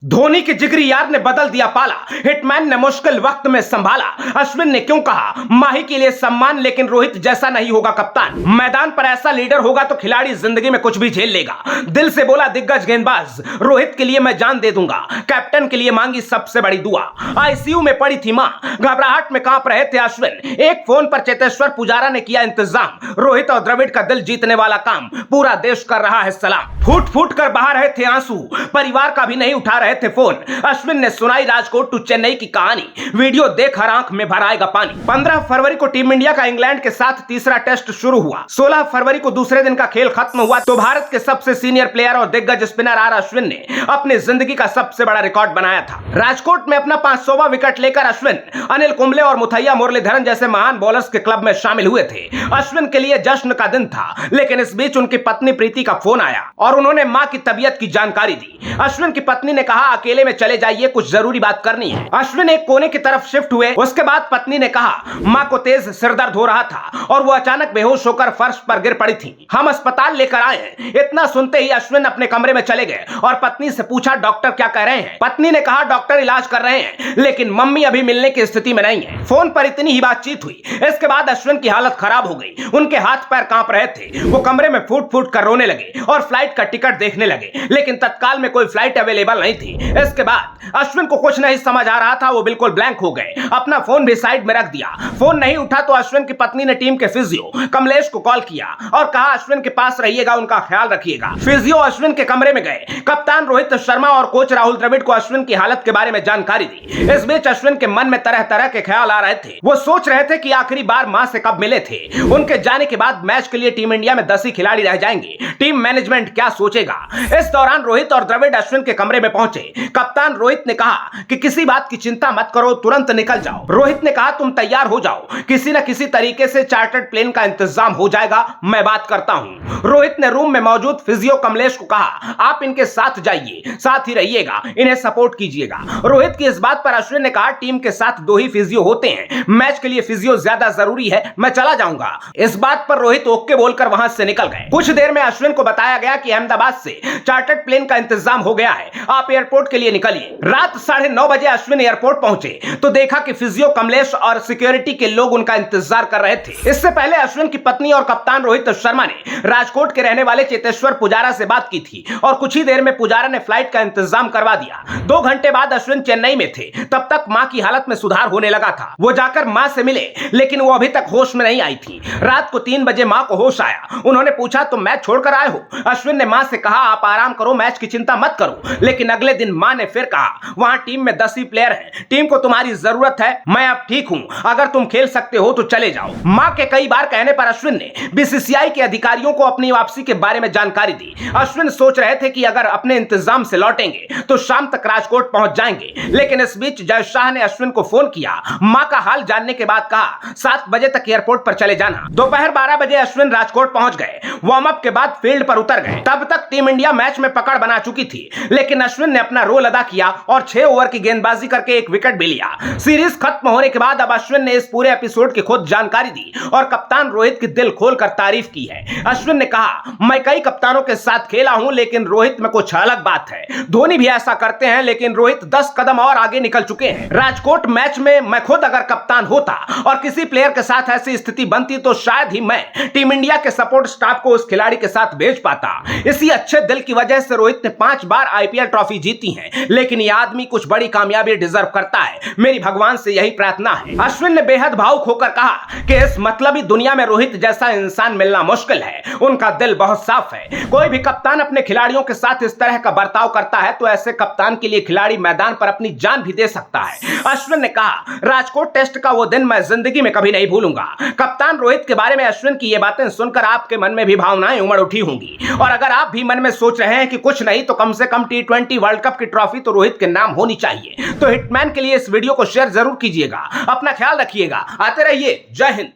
धोनी के जिगरी यार ने बदल दिया पाला, हिटमैन ने मुश्किल वक्त में संभाला। अश्विन ने क्यों कहा माही के लिए सम्मान, लेकिन रोहित जैसा नहीं होगा कप्तान। मैदान पर ऐसा लीडर होगा तो खिलाड़ी जिंदगी में कुछ भी झेल लेगा। दिल से बोला दिग्गज गेंदबाज, रोहित के लिए मैं जान दे दूंगा। कैप्टन के लिए मांगी सबसे बड़ी दुआ। आईसीयू में पड़ी थी मां, घबराहट में कांप रहे थे अश्विन। एक फोन पर चेतेश्वर पुजारा ने किया इंतजाम। रोहित और द्रविड़ का दिल जीतने वाला काम पूरा देश कर रहा है सलाम। फूट फूट कर बहा रहे थे आंसू, परिवार का भी नहीं उठा रहे थे फोन। अश्विन ने सुनाई राजकोट टू चेन्नई की कहानी, वीडियो देख हर आंख में भर आएगा पानी। 15 फरवरी को टीम इंडिया का इंग्लैंड के साथ तीसरा टेस्ट शुरू हुआ। 16 फरवरी को दूसरे दिन का खेल खत्म हुआ तो भारत के सबसे सीनियर प्लेयर और दिग्गज स्पिनर आर अश्विन ने अपनी जिंदगी का सबसे बड़ा रिकॉर्ड बनाया था। राजकोट में अपना 500वां विकेट लेकर अश्विन अनिल कुंबले और मुथैया मुरलीधरन जैसे महान बॉलर्स के क्लब में शामिल हुए थे। अश्विन के लिए जश्न का दिन था, लेकिन इस बीच उनकी पत्नी प्रीति का फोन आया और उन्होंने मां की तबीयत की जानकारी दी। अश्विन की पत्नी ने कहा अकेले में चले जाइए, कुछ जरूरी बात करनी है। अश्विन एक कोने की तरफ शिफ्ट हुए। उसके बाद पत्नी ने कहा मां को तेज सिरदर्द हो रहा था और वो अचानक बेहोश होकर फर्श पर गिर पड़ी थी। हम अस्पताल लेकर आए हैं। इतना सुनते ही अश्विन अपने कमरे में चले गए और पत्नी से पूछा डॉक्टर क्या कह रहे हैं। पत्नी ने कहा डॉक्टर इलाज कर रहे हैं, लेकिन मम्मी अभी मिलने की स्थिति में नहीं है। फोन पर इतनी ही बातचीत हुई। इसके बाद अश्विन की हालत खराब हो गई। उनके हाथ पैर कांप रहे थे। वो कमरे में फूट फूट कर रोने लगे और फ्लाइट का टिकट देखने लगे, लेकिन तत्काल में कोई फ्लाइट अवेलेबल नहीं थी। इसके बाद अश्विन को कुछ नहीं समझ आ रहा था। वो बिल्कुल ब्लैंक हो गए। अपना फोन भी साइड में रख दिया। फोन नहीं उठा तो अश्विन की पत्नी ने टीम के फिजियो कमलेश को कॉल किया और कहा अश्विन के पास रहिएगा, उनका ख्याल रखिएगा। फिजियो अश्विन के कमरे में गए। कप्तान रोहित शर्मा और कोच राहुल द्रविड़ को अश्विन की हालत के बारे में जानकारी दी। इस बीच अश्विन के मन में तरह तरह के ख्याल आ रहे थे। वो सोच रहे थे कि आखिरी बार मां से कब मिले थे। उनके जाने के बाद मैच के लिए टीम इंडिया में 10 ही खिलाड़ी रह जाएंगे। टीम मैनेजमेंट क्या सोचेगा। इस दौरान रोहित और द्रविड़ अश्विन के कमरे में पहुंचे। कप्तान रोहित ने कहा कि किसी बात की चिंता मत करो, तुरंत निकल जाओ। रोहित ने कहा तुम तैयार हो जाओ, किसी न किसी तरीके से चार्टर्ड प्लेन का इंतजाम हो जाएगा, मैं बात करता हूं। रोहित ने रूम में मौजूद फिजियो कमलेश को कहा आप इनके साथ जाइए, साथ ही रहिएगा, इन्हें सपोर्ट कीजिएगा। रोहित की इस बात पर अश्विन ने कहा टीम के साथ 2 ही फिजियो होते हैं, मैच के लिए फिजियो ज्यादा जरूरी है, मैं चला जाऊंगा। इस बात पर रोहित ओके बोलकर वहां से निकल गए। कुछ देर में अश्विन को बताया गया कि अहमदाबाद से चार्टर्ड प्लेन का इंतजाम हो गया है, आप एयरपोर्ट के लिए निकलिए। रात 9:30 बजे अश्विन एयरपोर्ट पहुंचे तो देखा कि फिजियो कमलेश और सिक्योरिटी के लोग उनका इंतजार कर रहे थे। इससे पहले अश्विन की पत्नी और कप्तान रोहित शर्मा ने राजकोट के रहने वाले चेतेश्वर पुजारा से बात की थी और कुछ ही देर में पुजारा ने फ्लाइट का इंतजाम करवा दिया। 2 घंटे बाद अश्विन चेन्नई में थे। तब तक मां की हालत में सुधार होने लगा था। वो जाकर मां से मिले, लेकिन वो अभी तक होश में नहीं आई थी। रात को 3 बजे मां को होश आया। उन्होंने पूछा तुम मैच छोड़कर आए हो। अश्विन ने मां से कहा आप आराम करो, मैच की चिंता मत करो। लेकिन अगले दिन मां ने फिर कहा वहां टीम में 10 ही प्लेयर हैं, टीम को तुम्हारी जरूरत है, मैं अब ठीक हूं, अगर तुम खेल सकते हो तो चले जाओ। मां के कई बार कहने पर अश्विन ने बीसीसीआई के अधिकारियों को अपनी वापसी के बारे में जानकारी दी। अश्विन सोच रहे थे कि अगर अपने इंतजाम से लौटेंगे तो शाम तक राजकोट पहुंच जाएंगे, लेकिन इस बीच जय शाह ने अश्विन को फोन किया। मां का हाल जानने के बाद कहा 7 बजे तक एयरपोर्ट पर चले जाना। दोपहर 12 बजे अश्विन राजकोट पहुंच गए। वार्म अप के बाद फील्ड पर उतर गए। तब तक टीम इंडिया मैच में पकड़ बना चुकी थी, लेकिन अश्विन ने अपना रोल अदा किया और 6 ओवर की गेंदबाजी करके 1 विकेट भी लिया। सीरीज खत्म होने के बाद अब अश्विन ने इस पूरे एपिसोड की खुद जानकारी दी और कप्तान रोहित की दिल खोलकर तारीफ की है। अश्विन ने कहा मैं कई कप्तानों के साथ खेला हूं, लेकिन रोहित में कुछ अलग बात है। धोनी भी ऐसा करते हैं, लेकिन रोहित 10 कदम और आगे निकल चुके हैं। राजकोट मैच में मैं खुद अगर कप्तान होता और किसी प्लेयर के साथ ऐसी स्थिति बनती तो शायद ही मैं टीम इंडिया के सपोर्ट स्टाफ को उस खिलाड़ी के साथ भेज पाता। इसी अच्छे दिल की वजह से रोहित ने 5 बार आईपीएल ट्रॉफी जीती है, लेकिन यह आदमी कुछ बड़ी कामयाबी डिजर्व करता है। मेरी भगवान से यही प्रार्थना है। अश्विन ने बेहद भावुक होकर कहा कि इस मतलबी दुनिया में रोहित जैसा इंसान मिलना मुश्किल है। उनका दिल बहुत साफ है। कोई भी कप्तान अपने खिलाड़ियों के साथ इस तरह का बर्ताव करता है तो ऐसे कप्तान के लिए खिलाड़ी मैदान पर अपनी जान भी दे सकता है। अश्विन ने कहा राजकोट टेस्ट का वो दिन मैं जिंदगी में कभी नहीं भूलूंगा। कप्तान रोहित के बारे में अश्विन की ये बातें सुनकर आपके मन में भी भावनाएं उमड़ उठी होंगी और अगर आप भी मन में सोच रहे हैं कि कुछ नहीं तो कम से कम T20 वर्ल्ड कप की ट्रॉफी तो रोहित के नाम होनी चाहिए, तो हिटमैन के लिए इस वीडियो को शेयर जरूर कीजिएगा। अपना ख्याल रखिएगा। आते रहिए। जय हिंद।